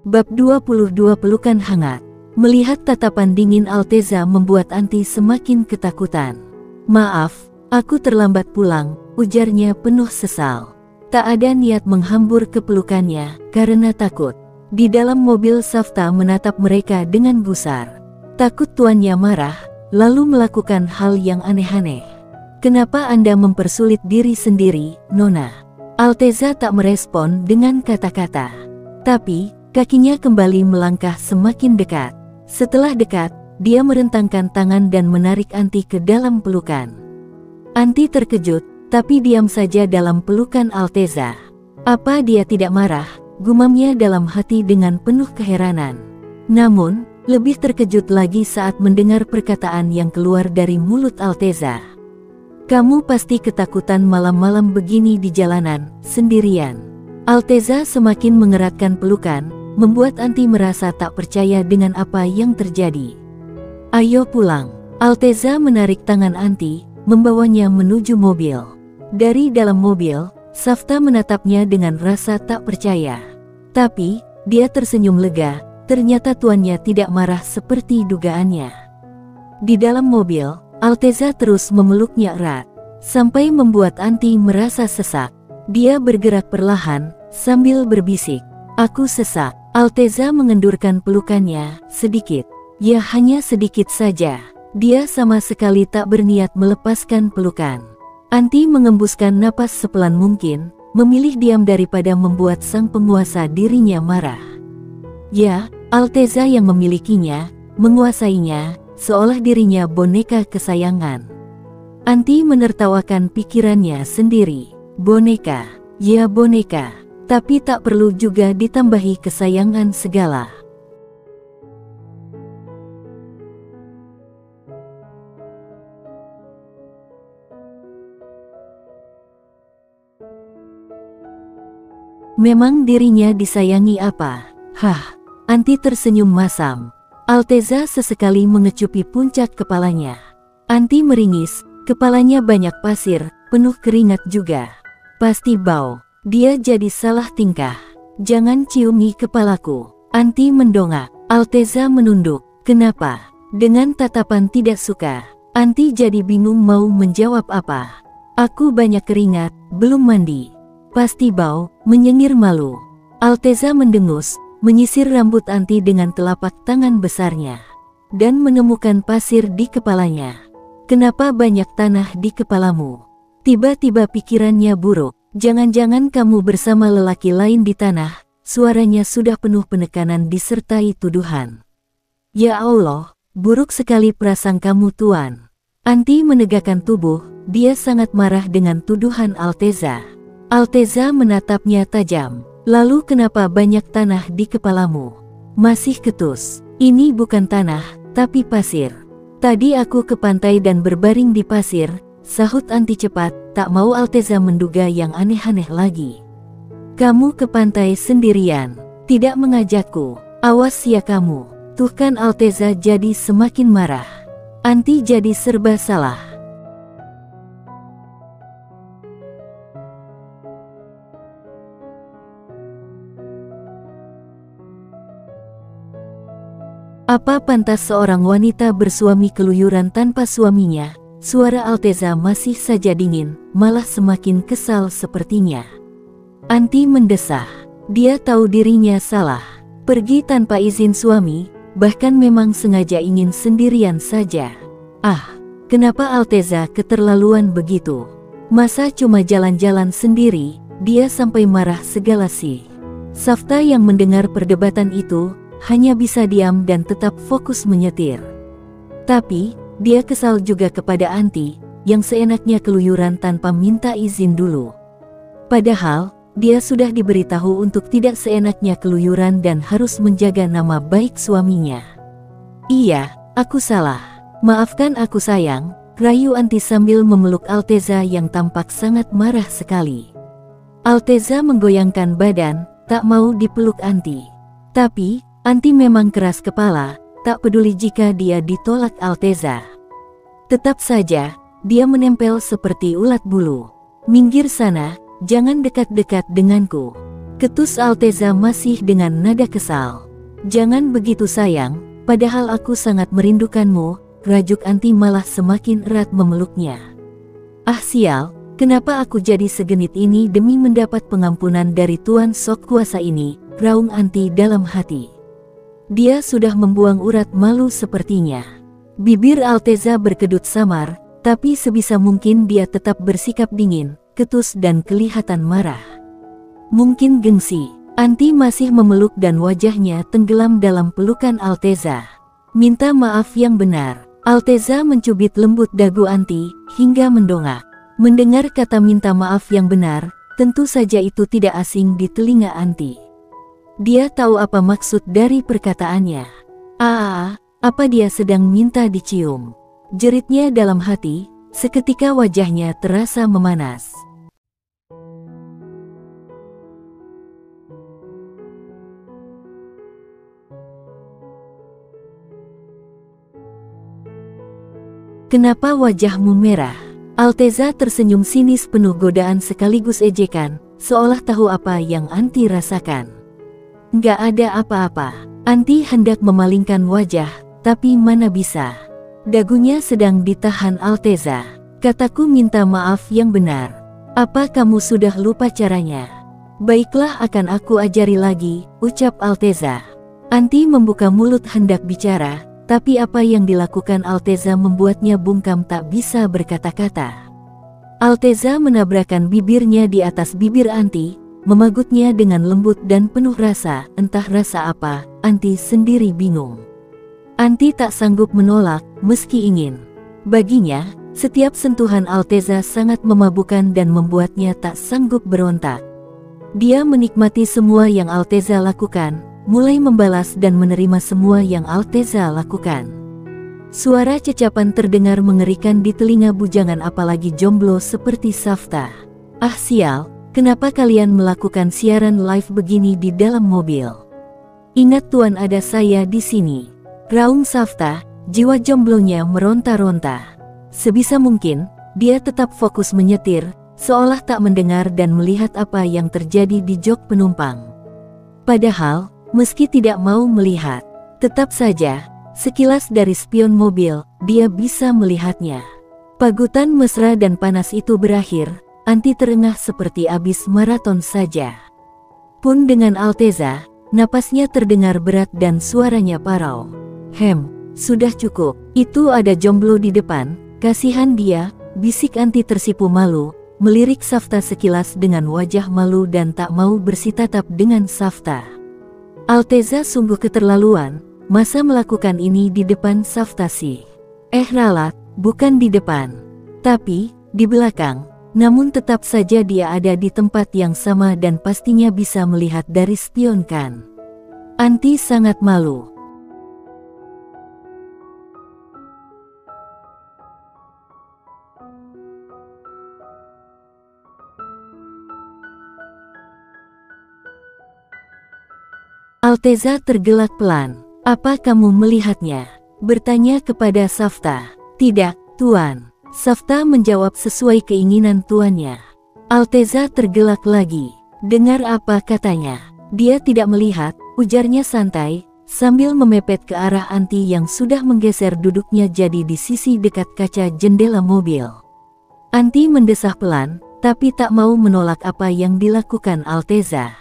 Bab 22 Pelukan Hangat. Melihat tatapan dingin Alteza membuat Anti semakin ketakutan. "Maaf, aku terlambat pulang," ujarnya penuh sesal. Tak ada niat menghambur ke pelukannya, karena takut. Di dalam mobil Safta menatap mereka dengan gusar. Takut tuannya marah, lalu melakukan hal yang aneh-aneh. "Kenapa Anda mempersulit diri sendiri, Nona?" Alteza tak merespon dengan kata-kata. Tapi, kakinya kembali melangkah semakin dekat. Setelah dekat, dia merentangkan tangan dan menarik Anti ke dalam pelukan. Anti terkejut, tapi diam saja dalam pelukan Alteza. "Apa dia tidak marah?" gumamnya dalam hati dengan penuh keheranan. Namun, lebih terkejut lagi saat mendengar perkataan yang keluar dari mulut Alteza. "Kamu pasti ketakutan malam-malam begini di jalanan, sendirian." Alteza semakin mengeratkan pelukan, membuat Anti merasa tak percaya dengan apa yang terjadi. "Ayo pulang." Alteza menarik tangan Anti, membawanya menuju mobil. Dari dalam mobil, Safta menatapnya dengan rasa tak percaya. Tapi, dia tersenyum lega, ternyata tuannya tidak marah seperti dugaannya. Di dalam mobil, Alteza terus memeluknya erat, sampai membuat Anti merasa sesak. Dia bergerak perlahan, sambil berbisik, "Aku sesak." Alteza mengendurkan pelukannya, sedikit. Ya, hanya sedikit saja. Dia sama sekali tak berniat melepaskan pelukan. Anti mengembuskan napas sepelan mungkin, memilih diam daripada membuat sang penguasa dirinya marah. Ya, Alteza yang memilikinya, menguasainya, seolah dirinya boneka kesayangan. Anti menertawakan pikirannya sendiri. Boneka, ya boneka. Tapi tak perlu juga ditambahi kesayangan segala. Memang dirinya disayangi apa? Hah, Anti tersenyum masam. Alteza sesekali mengecupi puncak kepalanya. Anti meringis, kepalanya banyak pasir, penuh keringat juga. Pasti bau. Dia jadi salah tingkah. "Jangan ciumi kepalaku." Anti mendongak. Alteza menunduk. "Kenapa?" Dengan tatapan tidak suka. Anti jadi bingung mau menjawab apa. "Aku banyak keringat, belum mandi." "Pasti bau," menyengir malu. Alteza mendengus, menyisir rambut Anti dengan telapak tangan besarnya. Dan menemukan pasir di kepalanya. "Kenapa banyak tanah di kepalamu?" Tiba-tiba pikirannya buruk. "Jangan-jangan kamu bersama lelaki lain di tanah?" Suaranya sudah penuh penekanan disertai tuduhan. "Ya Allah, buruk sekali prasangkamu tuan." Anti menegakkan tubuh, dia sangat marah dengan tuduhan Alteza. Alteza menatapnya tajam. "Lalu kenapa banyak tanah di kepalamu?" "Masih ketus. Ini bukan tanah, tapi pasir. Tadi aku ke pantai dan berbaring di pasir," sahut Anti cepat, tak mau Alteza menduga yang aneh-aneh lagi. "Kamu ke pantai sendirian, tidak mengajakku. Awas ya kamu." Tuh kan Alteza jadi semakin marah. Anti jadi serba salah. Apa pantas seorang wanita bersuami keluyuran tanpa suaminya? Suara Alteza masih saja dingin, malah semakin kesal sepertinya. Anti mendesah. Dia tahu dirinya salah. Pergi tanpa izin suami, bahkan memang sengaja ingin sendirian saja. Ah, kenapa Alteza keterlaluan begitu? Masa cuma jalan-jalan sendiri, dia sampai marah segala sih. Safta yang mendengar perdebatan itu, hanya bisa diam dan tetap fokus menyetir. Tapi, dia kesal juga kepada Anti, yang seenaknya keluyuran tanpa minta izin dulu. Padahal, dia sudah diberitahu untuk tidak seenaknya keluyuran dan harus menjaga nama baik suaminya. "Iya, aku salah. Maafkan aku sayang," rayu Anti sambil memeluk Alteza yang tampak sangat marah sekali. Alteza menggoyangkan badan, tak mau dipeluk Anti. Tapi, Anti memang keras kepala, tak peduli jika dia ditolak Alteza. Tetap saja, dia menempel seperti ulat bulu. "Minggir sana, jangan dekat-dekat denganku." ketus Alteza masih dengan nada kesal. Jangan begitu sayang, padahal aku sangat merindukanmu, rajuk Anti malah semakin erat memeluknya. Ah sial, kenapa aku jadi segenit ini demi mendapat pengampunan dari Tuan Sok Kuasa ini, raung Anti dalam hati. Dia sudah membuang urat malu sepertinya. Bibir Alteza berkedut samar, tapi sebisa mungkin dia tetap bersikap dingin, ketus dan kelihatan marah. Mungkin gengsi, Anti masih memeluk dan wajahnya tenggelam dalam pelukan Alteza. Minta maaf yang benar. Alteza mencubit lembut dagu Anti, hingga mendongak. Mendengar kata minta maaf yang benar, tentu saja itu tidak asing di telinga Anti. Dia tahu apa maksud dari perkataannya. Apa dia sedang minta dicium? Jeritnya dalam hati, seketika wajahnya terasa memanas. Kenapa wajahmu merah? Alteza tersenyum sinis penuh godaan sekaligus ejekan, seolah tahu apa yang Anti rasakan. Nggak ada apa-apa. Anti hendak memalingkan wajah, tapi mana bisa. Dagunya sedang ditahan Alteza. Kataku minta maaf yang benar. Apa kamu sudah lupa caranya? Baiklah akan aku ajari lagi, ucap Alteza. Anti membuka mulut hendak bicara, tapi apa yang dilakukan Alteza membuatnya bungkam tak bisa berkata-kata. Alteza menabrakkan bibirnya di atas bibir Anti, memagutnya dengan lembut dan penuh rasa, entah rasa apa, Anti sendiri bingung. Anti tak sanggup menolak, meski ingin. Baginya, setiap sentuhan Alteza sangat memabukkan dan membuatnya tak sanggup berontak. Dia menikmati semua yang Alteza lakukan, mulai membalas dan menerima semua yang Alteza lakukan. Suara cecapan terdengar mengerikan di telinga bujangan apalagi jomblo seperti Safta. Ah sial, kenapa kalian melakukan siaran live begini di dalam mobil? Ingat tuan ada saya di sini. Raung Safta, jiwa jomblonya meronta-ronta. Sebisa mungkin, dia tetap fokus menyetir, seolah tak mendengar dan melihat apa yang terjadi di jok penumpang. Padahal, meski tidak mau melihat, tetap saja, sekilas dari spion mobil, dia bisa melihatnya. Pagutan mesra dan panas itu berakhir, Anti terengah seperti abis maraton saja. Pun dengan Alteza, napasnya terdengar berat dan suaranya parau. Sudah cukup, itu ada jomblo di depan, kasihan dia, bisik Anti tersipu malu, melirik Safta sekilas dengan wajah malu dan tak mau bersitatap dengan Safta. Alteza sungguh keterlaluan, masa melakukan ini di depan Safta sih? Ralat, bukan di depan, tapi di belakang, namun tetap saja dia ada di tempat yang sama dan pastinya bisa melihat dari spion kan. Anti sangat malu. Alteza tergelak pelan. Apa kamu melihatnya? Bertanya kepada Safta. Tidak, Tuan. Safta menjawab sesuai keinginan tuannya. Alteza tergelak lagi. Dengar apa katanya? Dia tidak melihat, ujarnya santai, sambil memepet ke arah Anti yang sudah menggeser duduknya jadi di sisi dekat kaca jendela mobil. Anti mendesah pelan, tapi tak mau menolak apa yang dilakukan Alteza.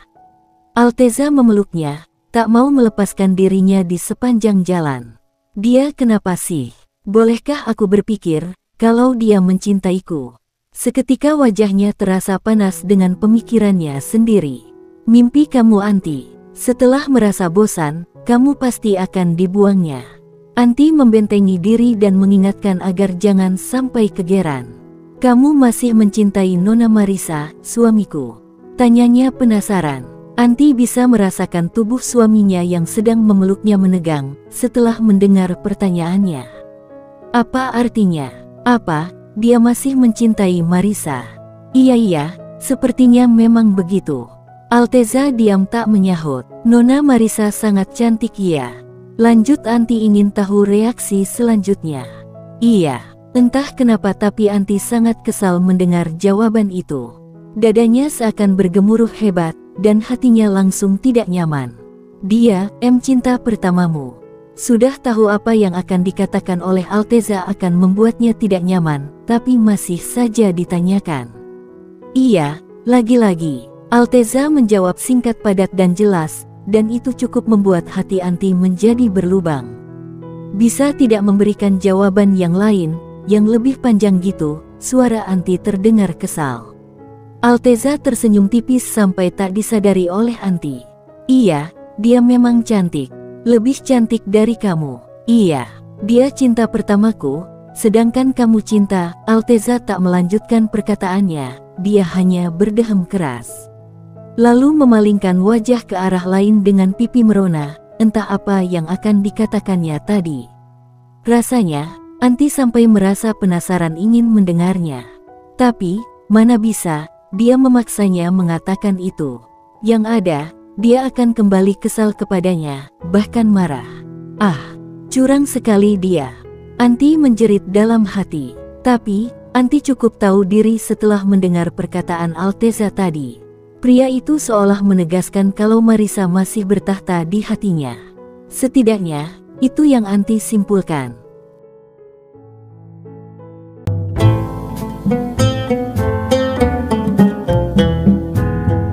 Alteza memeluknya, tak mau melepaskan dirinya di sepanjang jalan. Dia kenapa sih? Bolehkah aku berpikir, kalau dia mencintaiku? Seketika wajahnya terasa panas dengan pemikirannya sendiri. Mimpi kamu Anti. Setelah merasa bosan, kamu pasti akan dibuangnya. Anti membentengi diri dan mengingatkan agar jangan sampai kegeran. Kamu masih mencintai Nona Marisa, suamiku? Tanyanya penasaran. Anti bisa merasakan tubuh suaminya yang sedang memeluknya menegang setelah mendengar pertanyaannya. Apa artinya? Apa, dia masih mencintai Marisa? Iya, sepertinya memang begitu. Alteza diam tak menyahut. Nona Marisa sangat cantik ya. Lanjut Anti ingin tahu reaksi selanjutnya. Iya, entah kenapa tapi Anti sangat kesal mendengar jawaban itu. Dadanya seakan bergemuruh hebat, dan hatinya langsung tidak nyaman. Dia, cinta pertamamu. Sudah tahu apa yang akan dikatakan oleh Alteza akan membuatnya tidak nyaman, tapi masih saja ditanyakan. Iya, lagi-lagi. Alteza menjawab singkat padat dan jelas, dan itu cukup membuat hati Anti menjadi berlubang. Bisa tidak memberikan jawaban yang lain, yang lebih panjang gitu? Suara Anti terdengar kesal. Alteza tersenyum tipis sampai tak disadari oleh Anti. Iya, dia memang cantik. Lebih cantik dari kamu. Iya, dia cinta pertamaku, sedangkan kamu cinta. Alteza tak melanjutkan perkataannya, dia hanya berdehem keras. Lalu memalingkan wajah ke arah lain dengan pipi merona, entah apa yang akan dikatakannya tadi. Rasanya, Anti sampai merasa penasaran ingin mendengarnya. Tapi, mana bisa, dia memaksanya mengatakan itu. Yang ada, dia akan kembali kesal kepadanya, bahkan marah. Ah, curang sekali dia. Anti menjerit dalam hati. Tapi, Anti cukup tahu diri setelah mendengar perkataan Alteza tadi. Pria itu seolah menegaskan kalau Marissa masih bertahta di hatinya. Setidaknya, itu yang Anti simpulkan.